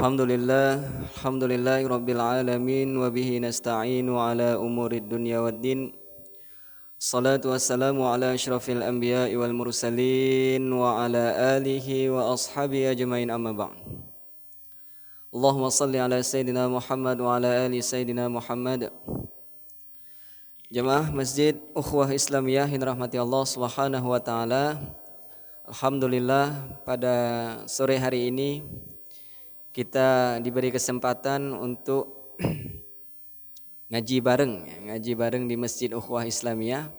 Alhamdulillahi rabbil alamin wa bihi nasta'inu ala umurid dunya waddin. Salatu wassalamu ala asyrafil anbiya'i wal mursalin wa ala alihi wa ashabihi ajmain amma ba'd. Allahumma salli ala sayyidina Muhammad wa ala ali sayyidina Muhammad. Jemaah Masjid Ukhuwah Islamiyah yang rahmati Allah Subhanahu wa taala. Alhamdulillah pada sore hari ini kita diberi kesempatan untuk ngaji bareng di Masjid Ukhuwah Islamiyah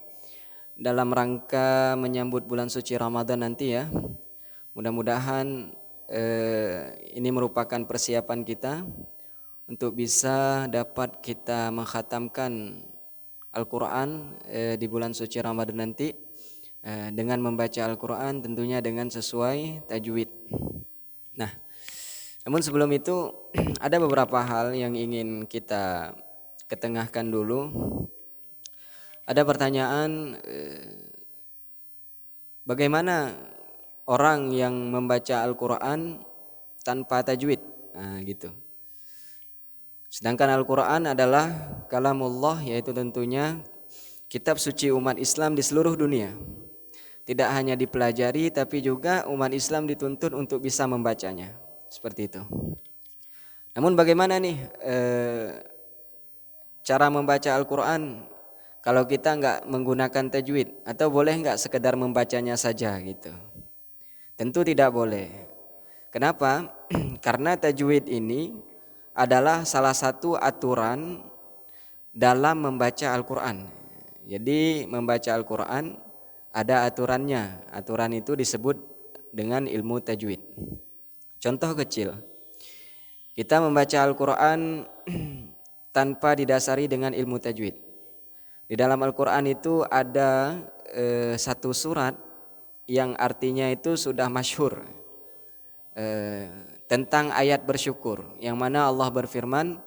dalam rangka menyambut bulan suci Ramadan nanti ya. Mudah-mudahan ini merupakan persiapan kita untuk bisa dapat kita mengkhatamkan Al-Quran di bulan suci Ramadan nanti dengan membaca Al-Quran tentunya dengan sesuai tajwid. Nah, namun sebelum itu ada beberapa hal yang ingin kita ketengahkan dulu. Ada pertanyaan, bagaimana orang yang membaca Al-Quran tanpa tajwid? Nah, gitu. Sedangkan Al-Quran adalah kalamullah, yaitu tentunya kitab suci umat Islam di seluruh dunia. Tidak hanya dipelajari tapi juga umat Islam dituntut untuk bisa membacanya. Seperti itu. Namun bagaimana nih cara membaca Al-Quran kalau kita nggak menggunakan tajwid, atau boleh nggak sekedar membacanya saja gitu? Tentu tidak boleh. Kenapa? Karena tajwid ini adalah salah satu aturan dalam membaca Al-Quran. Jadi membaca Al-Quran ada aturannya. Aturan itu disebut dengan ilmu tajwid. Contoh kecil, kita membaca Al-Quran tanpa didasari dengan ilmu tajwid. Di dalam Al-Quran itu ada satu surat yang artinya itu sudah masyhur tentang ayat bersyukur, yang mana Allah berfirman,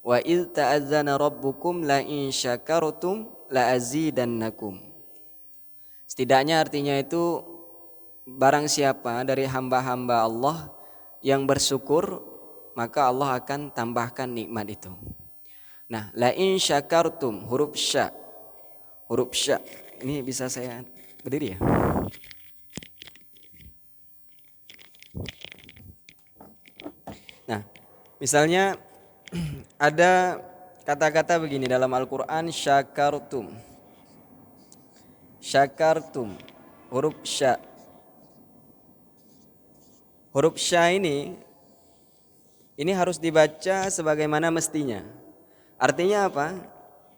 wa idz ta'adzana rabbukum la in syakartum la azidannakum. Setidaknya artinya itu barang siapa dari hamba-hamba Allah yang bersyukur, maka Allah akan tambahkan nikmat itu. Nah, la in syakartum, huruf sya. Ini bisa saya berdiri ya? Nah, misalnya ada kata-kata begini dalam Al-Quran, syakartum. Syakartum, huruf sya. Huruf sya ini harus dibaca sebagaimana mestinya. Artinya apa?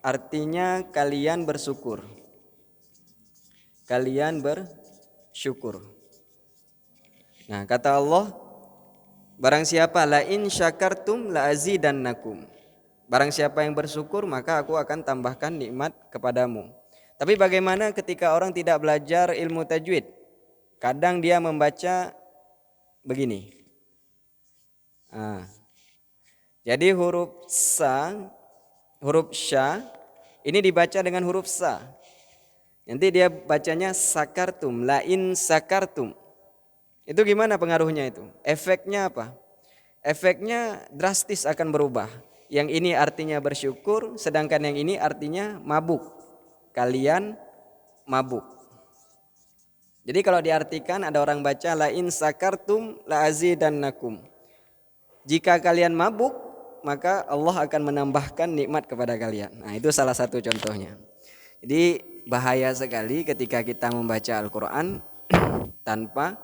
Artinya kalian bersyukur. Kalian bersyukur. Nah, kata Allah, barang siapa la in syakartum la azidannakum. Barang siapa yang bersyukur, maka aku akan tambahkan nikmat kepadamu. Tapi bagaimana ketika orang tidak belajar ilmu tajwid? Kadang dia membaca begini. Jadi huruf sya ini dibaca dengan huruf sa. Nanti dia bacanya sakartum, lain sakartum. Itu gimana pengaruhnya itu? Efeknya apa? Efeknya drastis akan berubah. Yang ini artinya bersyukur, sedangkan yang ini artinya mabuk. Kalian mabuk. Jadi kalau diartikan ada orang baca la in sakartum la azidannakum. Jika kalian mabuk, maka Allah akan menambahkan nikmat kepada kalian. Nah, itu salah satu contohnya. Jadi bahaya sekali ketika kita membaca Al-Quran tanpa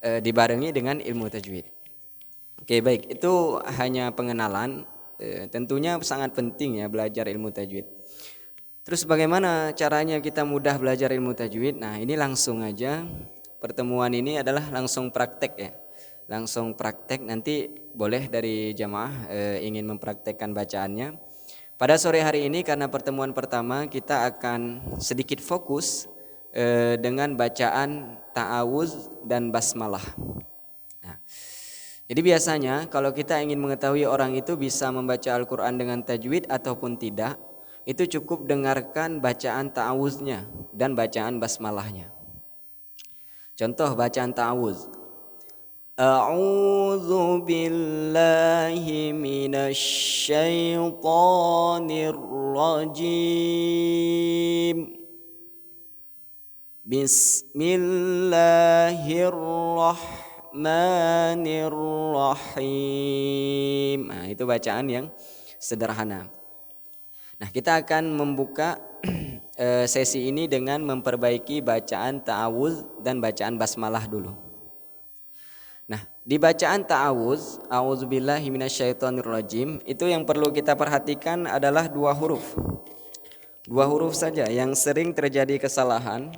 dibarengi dengan ilmu tajwid. Oke, baik, itu hanya pengenalan. Tentunya sangat penting ya belajar ilmu tajwid. Terus bagaimana caranya kita mudah belajar ilmu tajwid? Nah, ini langsung aja. Pertemuan ini adalah langsung praktek ya. Langsung praktek, nanti boleh dari jamaah ingin mempraktekkan bacaannya. Pada sore hari ini karena pertemuan pertama kita akan sedikit fokus dengan bacaan ta'awuz dan basmalah. Nah, jadi biasanya kalau kita ingin mengetahui orang itu bisa membaca Al-Quran dengan tajwid ataupun tidak, itu cukup dengarkan bacaan ta'awuznya dan bacaan basmalahnya. Contoh bacaan ta'awuz. A'udzu billahi minasy syaithanir rajim. Bismillahirrahmanirrahim. Nah, itu bacaan yang sederhana. Nah, kita akan membuka sesi ini dengan memperbaiki bacaan ta'awudz dan bacaan basmalah dulu. Nah, di bacaan ta'awudz, a'udzubillahi minasyaitonirrajim, itu yang perlu kita perhatikan adalah dua huruf. Dua huruf saja yang sering terjadi kesalahan.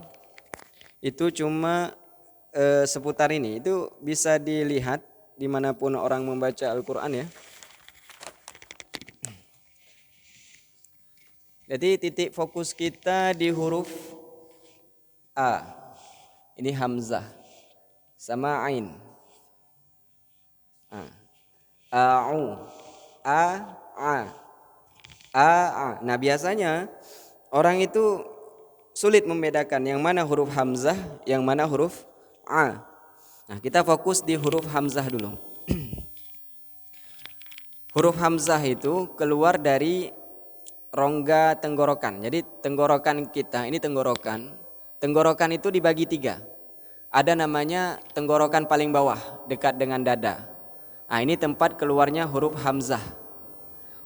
Itu cuma seputar ini. Itu bisa dilihat dimanapun orang membaca Al-Quran ya. Jadi titik fokus kita di huruf A. Ini hamzah sama ain. A'u, a, a. Nah, biasanya orang itu sulit membedakan yang mana huruf hamzah, yang mana huruf a. Nah, kita fokus di huruf hamzah dulu. Huruf hamzah itu keluar dari rongga tenggorokan. Jadi tenggorokan kita, ini tenggorokan. Tenggorokan itu dibagi tiga. Ada namanya tenggorokan paling bawah, dekat dengan dada. Nah, ini tempat keluarnya huruf hamzah.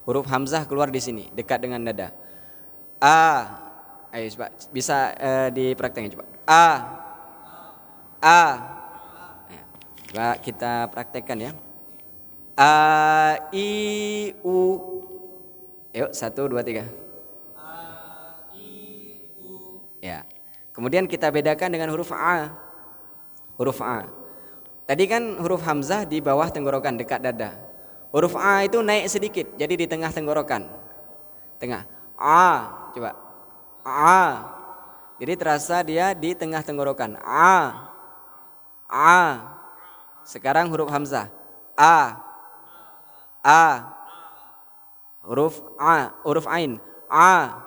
Huruf hamzah keluar di sini, dekat dengan dada. A. Ayo coba, bisa dipraktekkan coba. A. Ya, coba kita praktekkan ya. A, I, U. Yuk, 1, 2, 3. A, I, U. Ya. Kemudian kita bedakan dengan huruf A. Huruf A. Tadi kan huruf hamzah di bawah tenggorokan dekat dada. Huruf A itu naik sedikit, jadi di tengah tenggorokan. Tengah. A, coba. A. Jadi terasa dia di tengah tenggorokan. A. Sekarang huruf hamzah. A. Huruf A, huruf ain. A.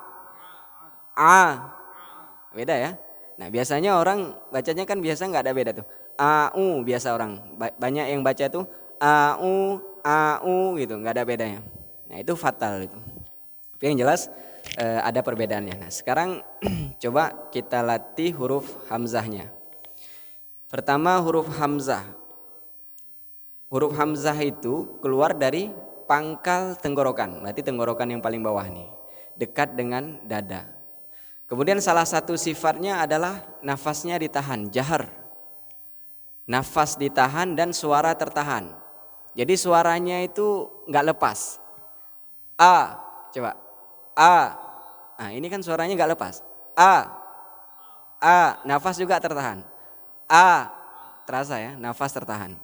Beda ya. Nah, biasanya orang bacanya kan biasa nggak ada beda tuh. A-U biasa orang. Banyak yang baca tuh A-U gitu, nggak ada bedanya. Nah, itu fatal itu. Tapi yang jelas ada perbedaannya. Nah, sekarang coba kita latih huruf hamzahnya. Pertama huruf hamzah. Huruf hamzah itu keluar dari pangkal tenggorokan, berarti tenggorokan yang paling bawah nih, dekat dengan dada. Kemudian salah satu sifatnya adalah nafasnya ditahan, jahar. Nafas ditahan dan suara tertahan. Jadi suaranya itu nggak lepas. A, coba. A. Nah, ini kan suaranya nggak lepas. A. Nafas juga tertahan. A. Terasa ya, nafas tertahan.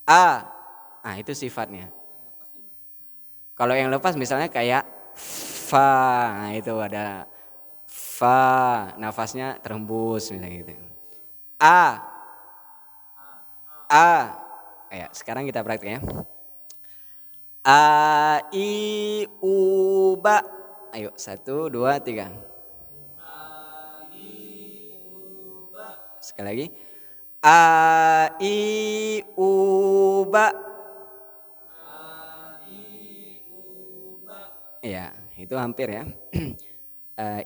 A. Nah, itu sifatnya. Kalau yang lepas misalnya kayak fa, nah itu ada fa, nafasnya terhembus misalnya gitu. A. Ya, sekarang kita praktek ya. A, I, U, ba. Ayo, 1, 2, 3. A, I, U, ba. Sekali lagi. A, I, U, ba. Ya, itu hampir ya.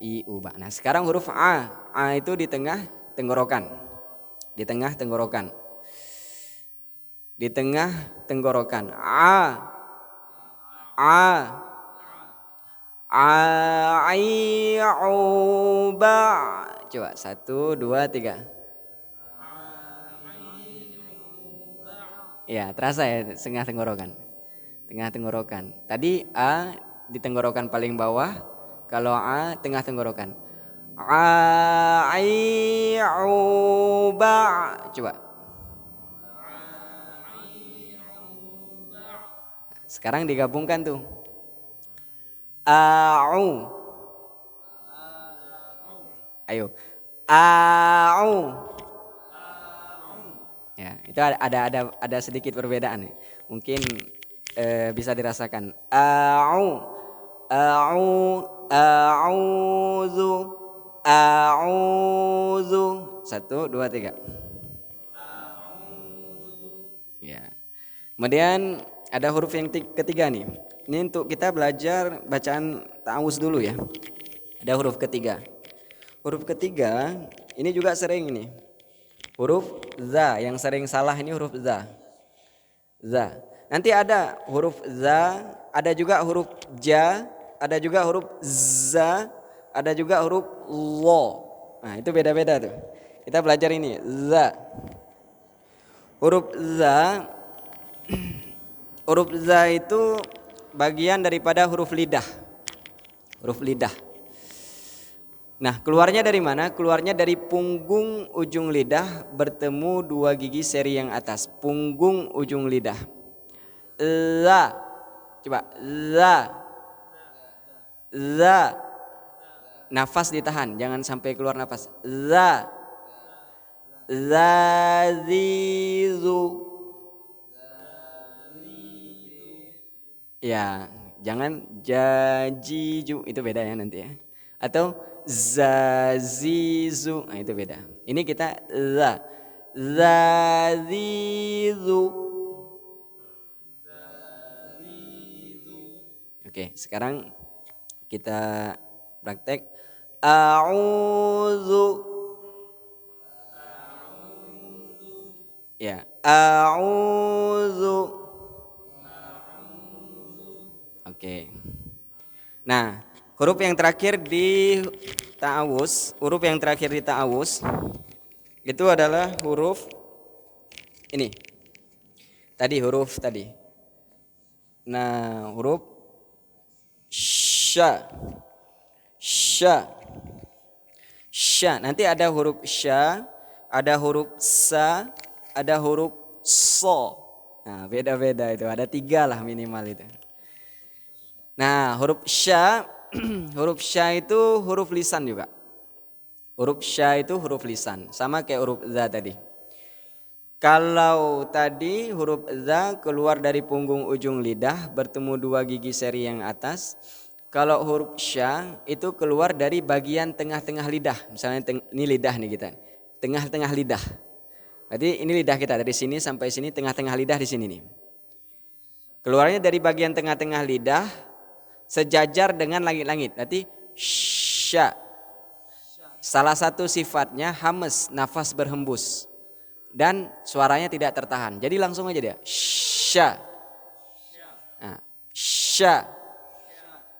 I, U, ba. Nah, sekarang huruf A. A itu di tengah tenggorokan. Di tengah tenggorokan. Di tengah tenggorokan. A. I, U, ba. Coba 1, 2, 3. Ya, terasa ya tengah tenggorokan. Tengah tenggorokan. Tadi A di tenggorokan paling bawah, kalau A tengah tenggorokan. A, I, U, ba. Coba. Sekarang digabungkan tuh. A-U. Ayo. A-U. Ya, itu ada sedikit perbedaan ya. Mungkin bisa dirasakan. A-U. A'udzu. 1, 2, 3. Kemudian ada huruf yang ketiga nih. Ini untuk kita belajar bacaan ta'awuz dulu ya. Ada huruf ketiga. Huruf ketiga ini juga sering ini. Huruf za, yang sering salah ini huruf za. Za. Nanti ada huruf za, ada juga huruf ja, ada juga huruf za, ada juga huruf lo. Nah, itu beda-beda tuh. Kita belajar ini, za. Huruf za huruf za itu bagian daripada huruf lidah. Huruf lidah. Nah, keluarnya dari mana? Keluarnya dari punggung ujung lidah bertemu dua gigi seri yang atas. Punggung ujung lidah. La. Coba. La. La. Nafas ditahan, jangan sampai keluar nafas. La. Lazizu. Ya, jangan jajiju, itu beda ya nanti ya. Atau zazizu, nah itu beda. Ini kita za, zazizu. Oke, sekarang kita praktek a'udzu. Ya, a'udzu. Oke. Nah, huruf yang terakhir di ta'awuz, itu adalah huruf ini. Huruf tadi. Nah, huruf sya. Sya. Sya. Nanti ada huruf sya, ada huruf sa, ada huruf so. Nah, beda-beda itu. Ada 3 lah minimal itu. Nah, huruf sya, huruf sya itu huruf lisan juga. Huruf sya itu huruf lisan, sama kayak huruf za tadi. Kalau tadi huruf za keluar dari punggung ujung lidah bertemu dua gigi seri yang atas. Kalau huruf sya itu keluar dari bagian tengah-tengah lidah. Misalnya ini lidah nih kita, tengah-tengah lidah. Berarti ini lidah kita dari sini sampai sini, tengah-tengah lidah di sini nih. Keluarnya dari bagian tengah-tengah lidah sejajar dengan langit-langit. Berarti sya. Salah satu sifatnya hames, nafas berhembus. Dan suaranya tidak tertahan. Jadi langsung aja dia. Sya. Nah, sya.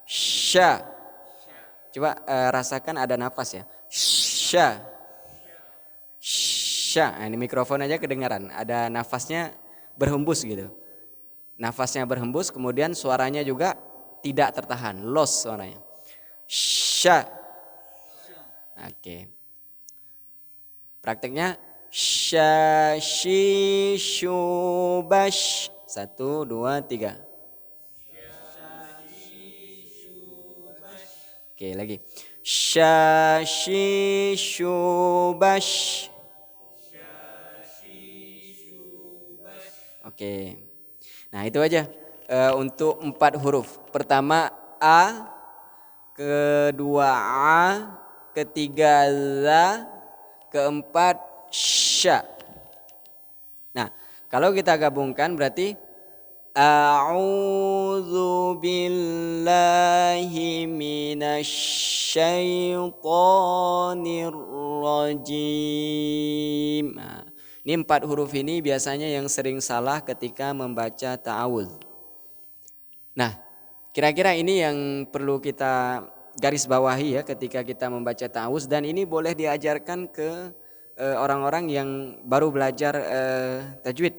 Sya. Coba rasakan ada nafas ya. Sya. Sya. Nah, ini mikrofon aja kedengaran. Ada nafasnya berhembus gitu. Nafasnya berhembus, kemudian suaranya juga tidak tertahan, los suaranya. Sya. Oke. Prakteknya sya shi shu bash. 1 2 3. Oke, lagi. Sya shi shu bash. Oke. Nah, itu aja. Untuk 4 huruf. Pertama A, kedua A, ketiga za, keempat sya. Nah, kalau kita gabungkan berarti a'udzu billahi minasyaitonir rajim. Nah, ini 4 huruf ini biasanya yang sering salah ketika membaca ta'awudz. Nah, kira-kira ini yang perlu kita garis bawahi ya ketika kita membaca ta'awudz, dan ini boleh diajarkan ke orang-orang yang baru belajar tajwid.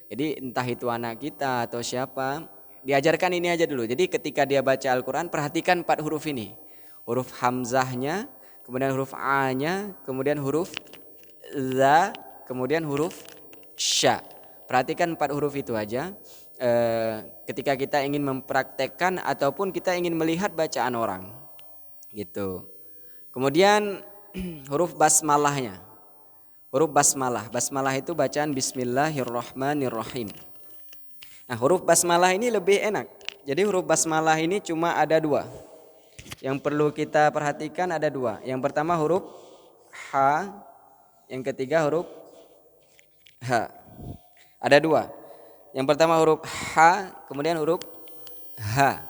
Jadi entah itu anak kita atau siapa, diajarkan ini aja dulu. Jadi ketika dia baca Al-Quran, perhatikan 4 huruf ini. Huruf hamzahnya, kemudian huruf a-nya, kemudian huruf za, kemudian huruf sya. Perhatikan 4 huruf itu aja. Ketika kita ingin mempraktekkan ataupun kita ingin melihat bacaan orang gitu. Kemudian huruf basmalahnya. Huruf basmalah. Basmalah itu bacaan bismillahirrahmanirrahim. Nah, huruf basmalah ini lebih enak. Jadi huruf basmalah ini cuma ada 2. Yang perlu kita perhatikan ada 2. Yang pertama huruf H, yang ketiga huruf H. Ada 2. Yang pertama huruf H, kemudian huruf H.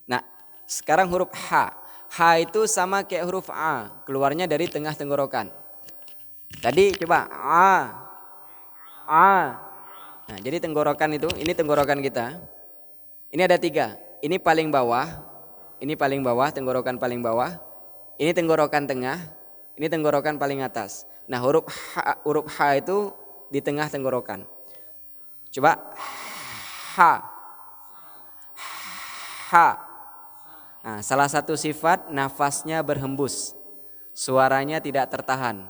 Nah, sekarang huruf H. H itu sama kayak huruf A, keluarnya dari tengah tenggorokan. Tadi coba A. Nah, jadi tenggorokan itu, ini tenggorokan kita. Ini ada 3. Ini paling bawah, tenggorokan paling bawah. Ini tenggorokan tengah, ini tenggorokan paling atas. Nah, huruf H itu di tengah tenggorokan. Coba H. H. Nah, salah satu sifat nafasnya berhembus. Suaranya tidak tertahan.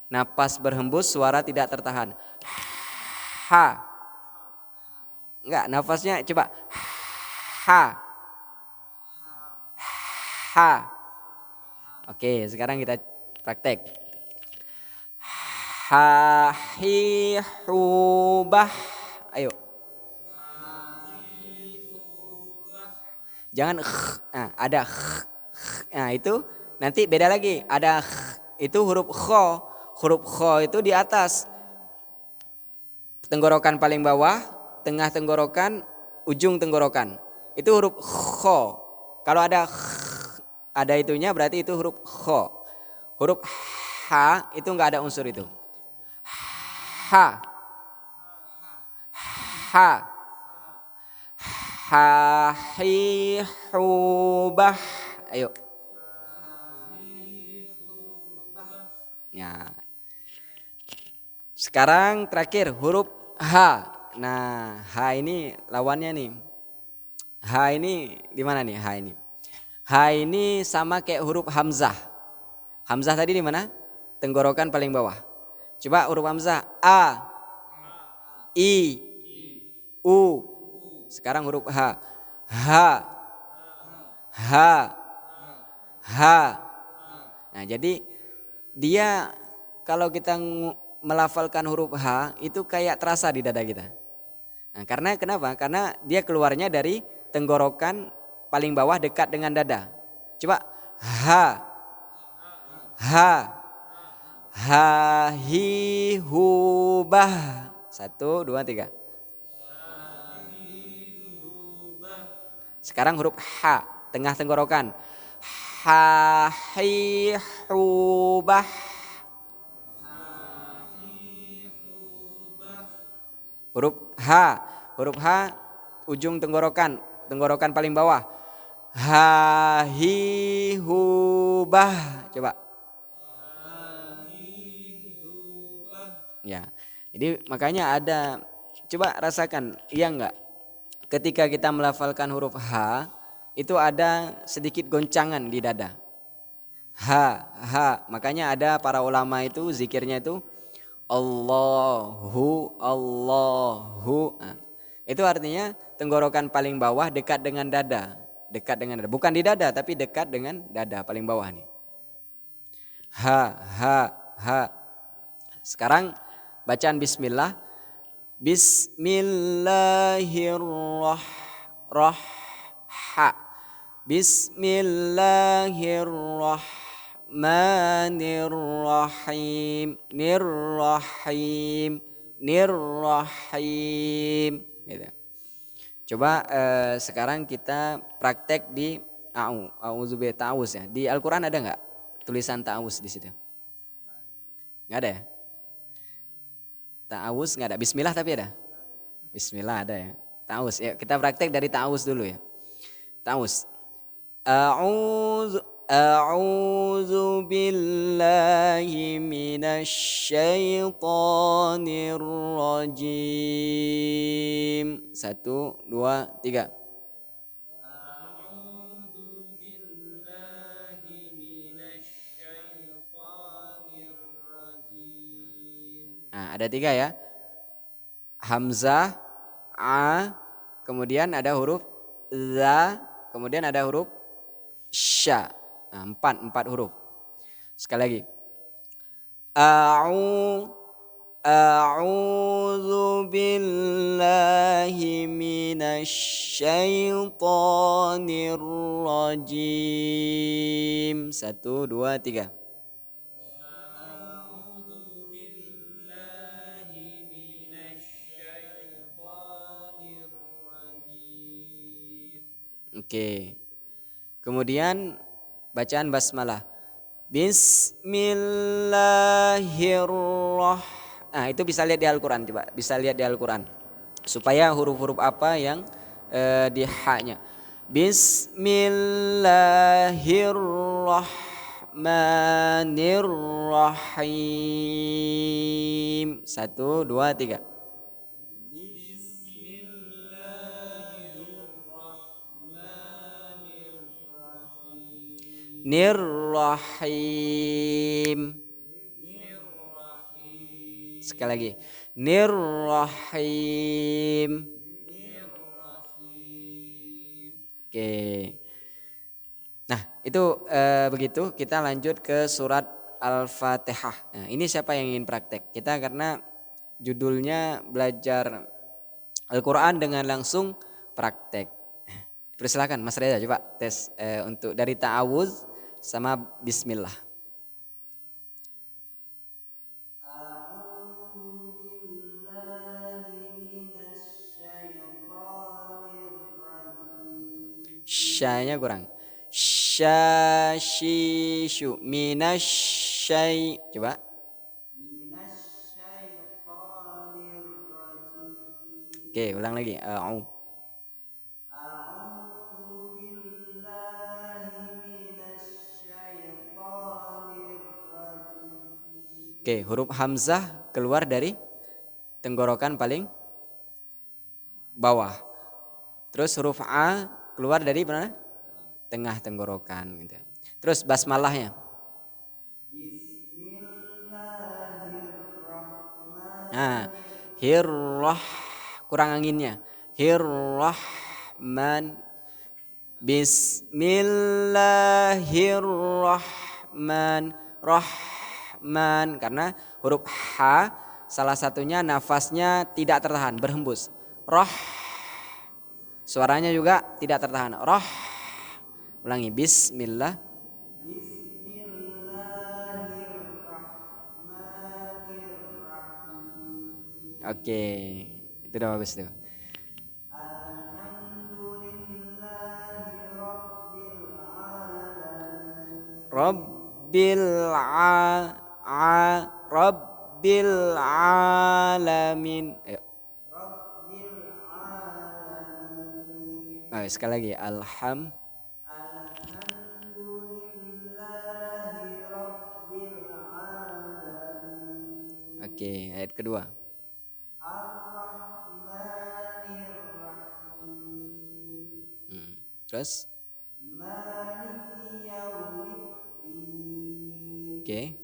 Napas berhembus, suara tidak tertahan. H. Enggak, nafasnya coba H. H. Oke, sekarang kita praktek. Ha hi hu bah. Ayo. Jangan nah, ada nah itu nanti beda lagi. Ada itu huruf kho. Huruf kho itu di atas. Tenggorokan paling bawah, tengah tenggorokan, ujung tenggorokan. Itu huruf kho. Kalau ada itunya berarti itu huruf kho. Huruf H itu enggak ada unsur itu. H. H. Ha hi hu bah. Ayo. Ya. Sekarang terakhir huruf H. Nah, H ini lawannya nih. H ini di mana nih H ini? H ini sama kayak huruf hamzah. Hamzah tadi di mana? Tenggorokan paling bawah. Coba huruf hamzah A, I, U. Sekarang huruf H. H. H. H. Nah, jadi dia kalau kita melafalkan huruf H itu kayak terasa di dada kita. Nah, karena kenapa? Karena dia keluarnya dari tenggorokan paling bawah dekat dengan dada. Coba H. H. Ha hi hu bah. 1, 2, 3. Sekarang huruf H, tengah tenggorokan. Ha hi hu bah. Huruf H ujung tenggorokan paling bawah. Ha hi hu bah. Coba. Ya. Jadi makanya ada, coba rasakan, iya enggak? Ketika kita melafalkan huruf H, itu ada sedikit goncangan di dada. H. Makanya ada para ulama itu zikirnya itu Allahu. Nah, itu artinya tenggorokan paling bawah dekat dengan dada. Bukan di dada tapi dekat dengan dada paling bawah nih. Ha. Sekarang bacaan bismillah. Bismillahirrahmanirrahim. Nirrahim. Gitu. Coba sekarang kita praktek di A'udzubillahi ta'awuz ya. Di Al-Qur'an ada enggak tulisan ta'awuz di situ? Enggak ada ya? Ta'awuz enggak ada. Bismillah tapi ada? Bismillah ada ya. Ta'awuz ya. Kita praktek dari ta'awuz dulu ya. Ta'awuz. A'udzu billahi minasy syaithanir rajim. 1, 2, 3. Nah, ada 3 ya. Hamzah, A, kemudian ada huruf za, kemudian ada huruf sya. Nah, 4 huruf. Sekali lagi. A'udzu billahi minasy syaithanir rajim. 1, 2, 3. Oke. Kemudian bacaan basmalah. Bismillahirrahmanirrahim. Nah, itu bisa lihat di Al-Qur'an coba. Bisa lihat di Al-Qur'an. Supaya huruf-huruf apa yang di ha-nya. Bismillahirrahmanirrahim. 1, 2, 3. Nirrahim. Sekali lagi. Nirrahim. Oke. Nah, itu begitu. Kita lanjut ke surat Al-Fatihah. Nah, ini siapa yang ingin praktek? Kita karena judulnya belajar Al-Quran dengan langsung praktek. Persilakan Mas Reza coba tes untuk dari ta'awuz sama bismillah. Syanya kurang. Syashishu minasyai. Coba. Oke, ulang lagi. Oke, huruf hamzah keluar dari tenggorokan paling bawah. Terus huruf a keluar dari mana? Tengah tenggorokan gitu. Terus basmalahnya. Nah, hirrah kurang anginnya. Hirrahman. Bismillahirrahman. Rahman, karena huruf H salah satunya nafasnya tidak tertahan, berhembus. Roh, suaranya juga tidak tertahan. Roh, ulangi. Bismillah. Oke, itu udah bagus tuh. Rabbil alamin. Ayo. Nah, sekali lagi. Oke, ayat kedua. Terus? Oke.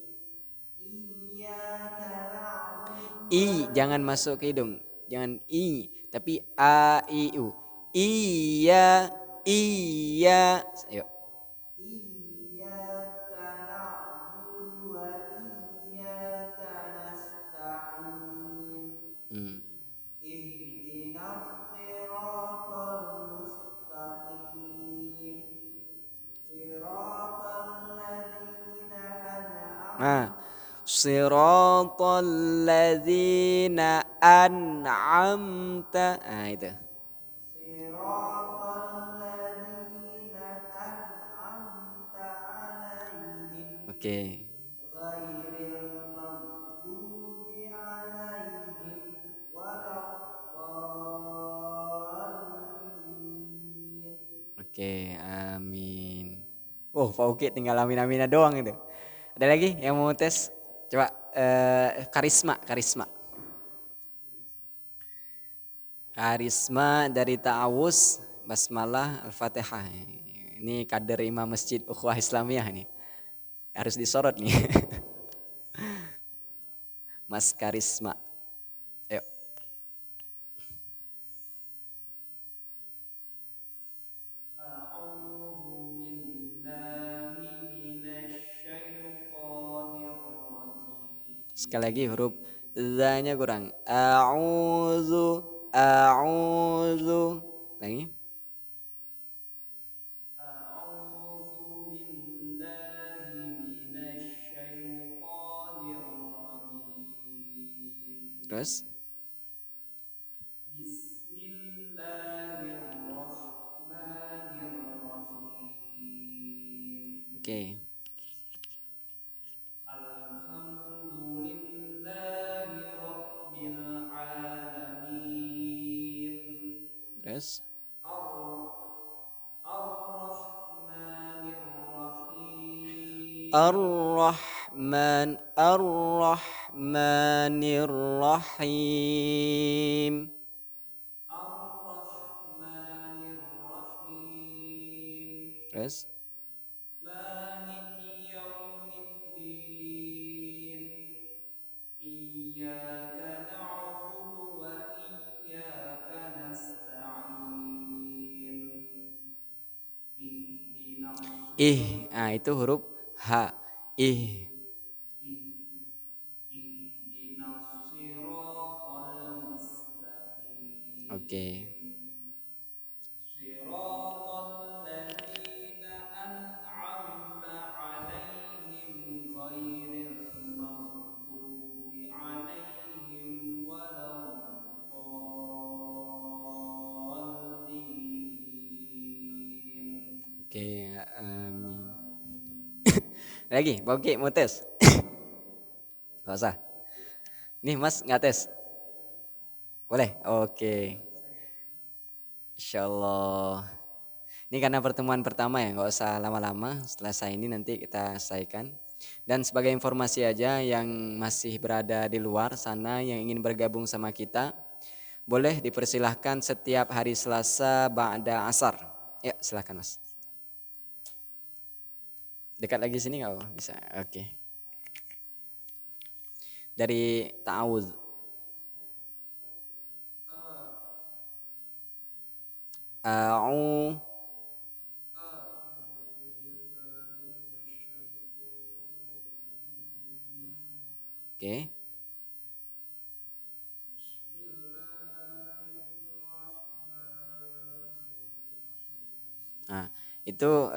I jangan masuk ke hidung, jangan i, tapi a i u. Iya. Ayo. Nah, siratal ladzina an'amta. Nah, itu. Oke. Oke, amin. Oh, Pak Uki tinggal amin-aminnya doang itu. Ada lagi yang mau tes? Coba karisma. Karisma dari ta'awuz, basmalah, al-fatihah. Ini kader imam masjid Ukhuwah Islamiyah nih. Harus disorot nih. Mas Karisma. Ayo. Sekali lagi huruf za-nya kurang. A'udzu. Lagi. Terus? Terus Ar-Rahman Ar-Rahmanir Rahim. Terus nah itu huruf H. Oke. Oke, lagi, Boki mau tes? Gak usah. Nih Mas nggak tes? Boleh? Oke. Insyaallah. Ini karena pertemuan pertama ya, nggak usah lama-lama. Setelah saya ini nanti kita selesaikan. Dan sebagai informasi aja yang masih berada di luar sana yang ingin bergabung sama kita, boleh dipersilahkan setiap hari Selasa ba'da asar. Ya silahkan Mas. Dekat lagi sini nggak? Bisa. Oke. Dari ta'awudz. Oke. Nah, itu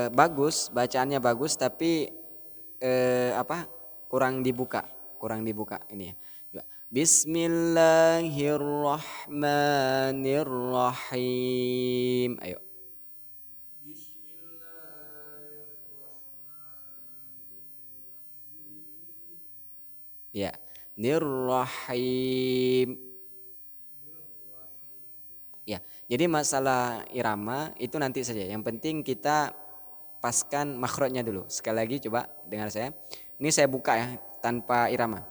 bagus, bacaannya bagus tapi kurang dibuka ini ya. Coba. Bismillahirrahmanirrahim. Ayo. Ya, nirrahim. Ya, jadi masalah irama itu nanti saja. Yang penting kita paskan makhrajnya dulu. Sekali lagi coba dengar saya. Ini saya buka ya tanpa irama.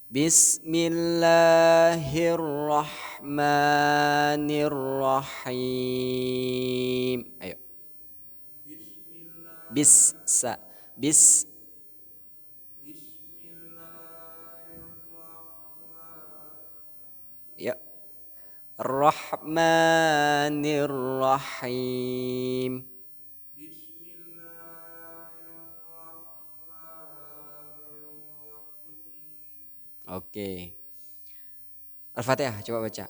Bismillahirrahmanirrahim. Ayo. Bis. Ya. Rahmanirrahim. Oke. Al-Fatihah coba baca.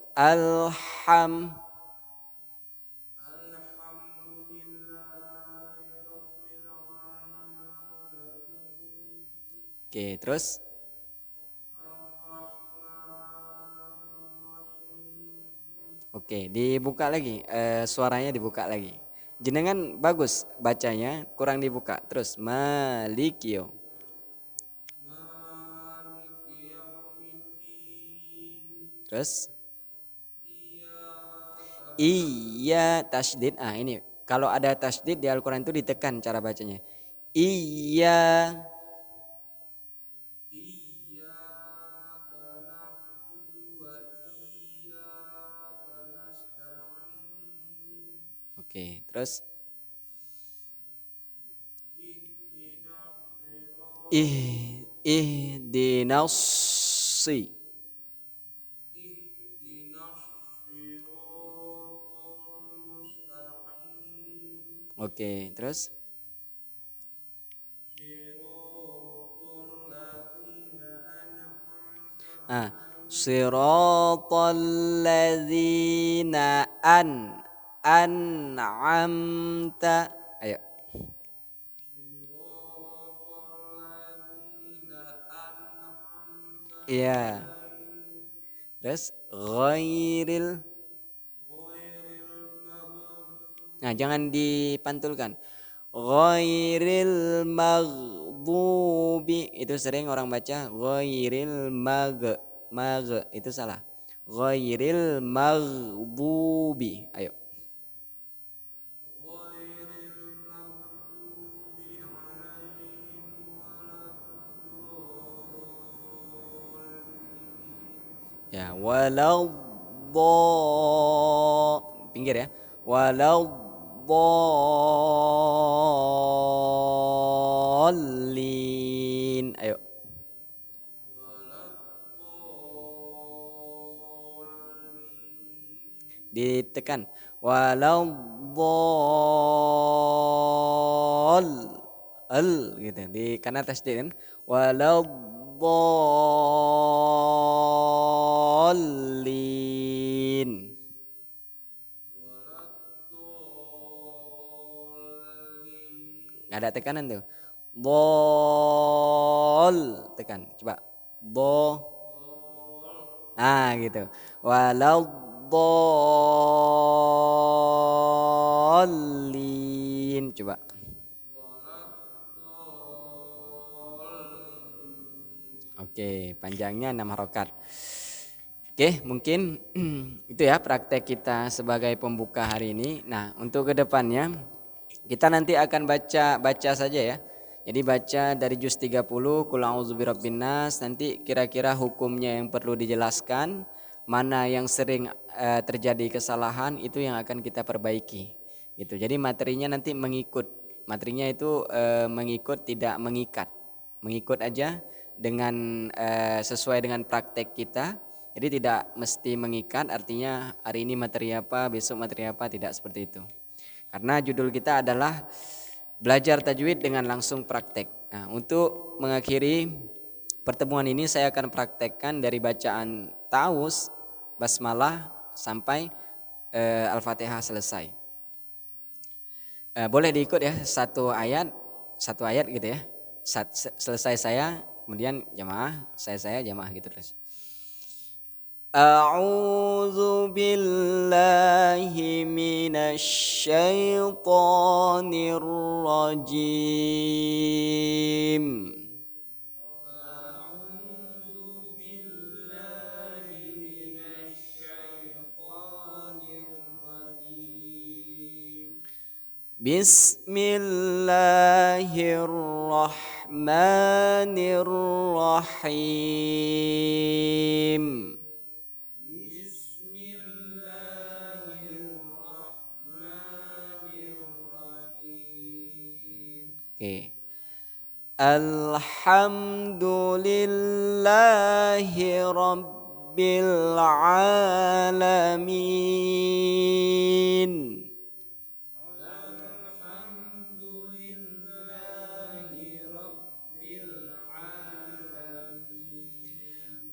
Oke, terus oke, dibuka lagi, suaranya dibuka lagi. Jenengan bagus bacanya, kurang dibuka. Terus Malikio. Terus iya tasydid. Ini kalau ada tasydid di Al-Qur'an itu ditekan cara bacanya. Iya. Oke, terus ihdinas. Oke, terus siratal ladzina an'amta. Ayo. Iya. Terus ghairil. Nah, jangan dipantulkan. Ghairil maghdubi itu sering orang baca ghairil mag itu salah. Ghairil maghdubi. Ayo. Ya, pinggir ya. Waladdallin. Ayo. Ditekan. Gitu. Di karena tasdid kan. Waladdallin. Nggak ada tekanan tuh. Tekan. Coba. Gitu. Waladdallin. Coba. Oke, panjangnya 6 harokat. Oke, mungkin itu ya praktek kita sebagai pembuka hari ini. Nah, untuk kedepannya kita nanti akan baca saja ya. Jadi baca dari juz 30 Qul a'udzu birabbin nas, nanti kira-kira hukumnya yang perlu dijelaskan, mana yang sering terjadi kesalahan itu yang akan kita perbaiki. Gitu. Jadi materinya nanti mengikut. Materinya itu mengikut tidak mengikat. Mengikut aja dengan sesuai dengan praktek kita. Jadi tidak mesti mengikat, artinya hari ini materi apa, besok materi apa, tidak seperti itu. Karena judul kita adalah belajar tajwid dengan langsung praktek. Nah, untuk mengakhiri pertemuan ini saya akan praktekkan dari bacaan Ta'awuz, basmalah sampai Al-Fatihah selesai. Boleh diikut ya, satu ayat gitu ya. Selesai saya, kemudian jamaah, saya jamaah gitu terus. A'udzu billahi minasy syaithanir rajim. Bismillahirrahmanirrahim. Oke. Alhamdulillahi rabbil alamin.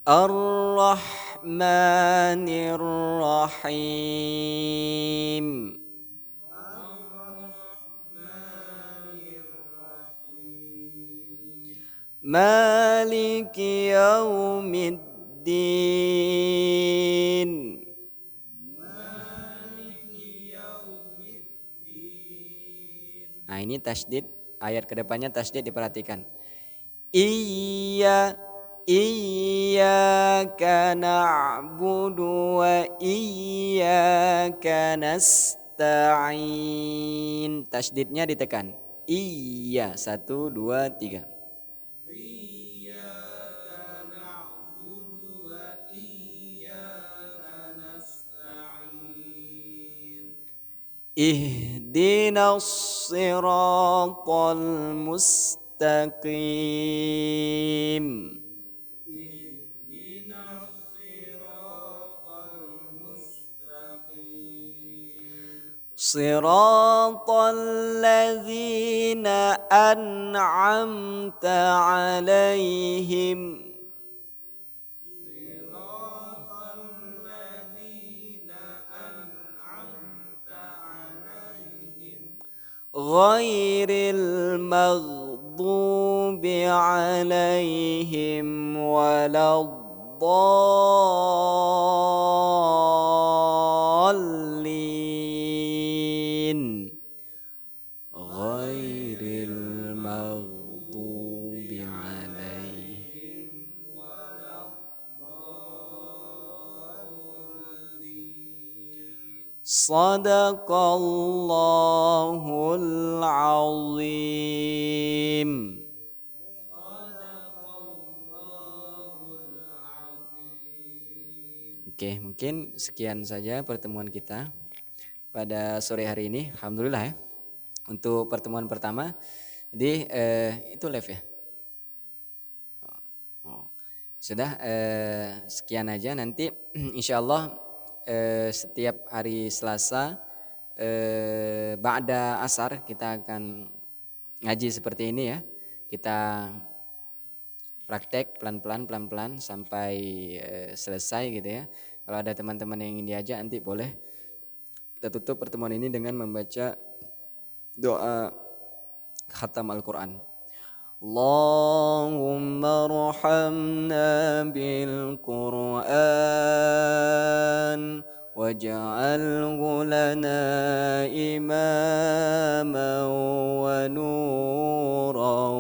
Ar-Rahmanir Rahim. Maliki yaumiddin. Nah, ini tasydid, ayat kedepannya tasydid diperhatikan. Iyyaka na'budu wa iyyaka nasta'in. Tasydidnya ditekan. Iya, 1, 2, 3. Ihdinas siratal mustaqim. Siratal ladzina an'amta 'alaihim. Ghairil maghdubi 'alaihim waladdallin. Ghairil maghdubi 'alaihim. Sadaqallahul azim. Oke, mungkin sekian saja pertemuan kita pada sore hari ini. Alhamdulillah ya. Untuk pertemuan pertama. Jadi itu live ya. Oh, sudah sekian aja. Nanti insya Allah setiap hari Selasa ba'da asar kita akan ngaji seperti ini ya. Kita praktek pelan-pelan sampai selesai gitu ya. Kalau ada teman-teman yang ingin diajak nanti boleh. Kita tutup pertemuan ini dengan membaca doa khatam Al-Quran. Allahumma arhamna bil Qur'an waj'alhu lana imaman wa nuran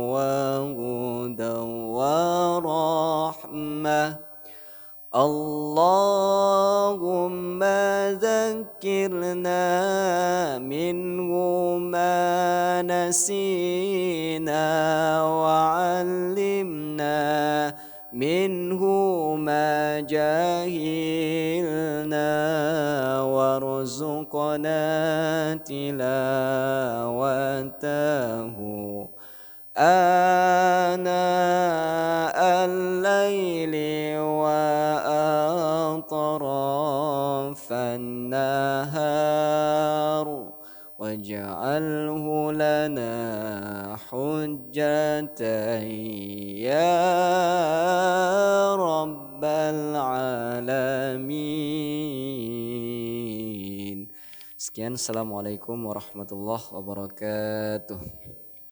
wa hudan wa rahmah. Allahumma zakkirna minhu ma nasina wa 'allimna minhu ma jahilna warzuqna tilawatahu ana al-laili wa atrafan nahar waj'alhu lana hujjatan ya rabbal alamin. Sekian, assalamualaikum warahmatullahi wabarakatuh.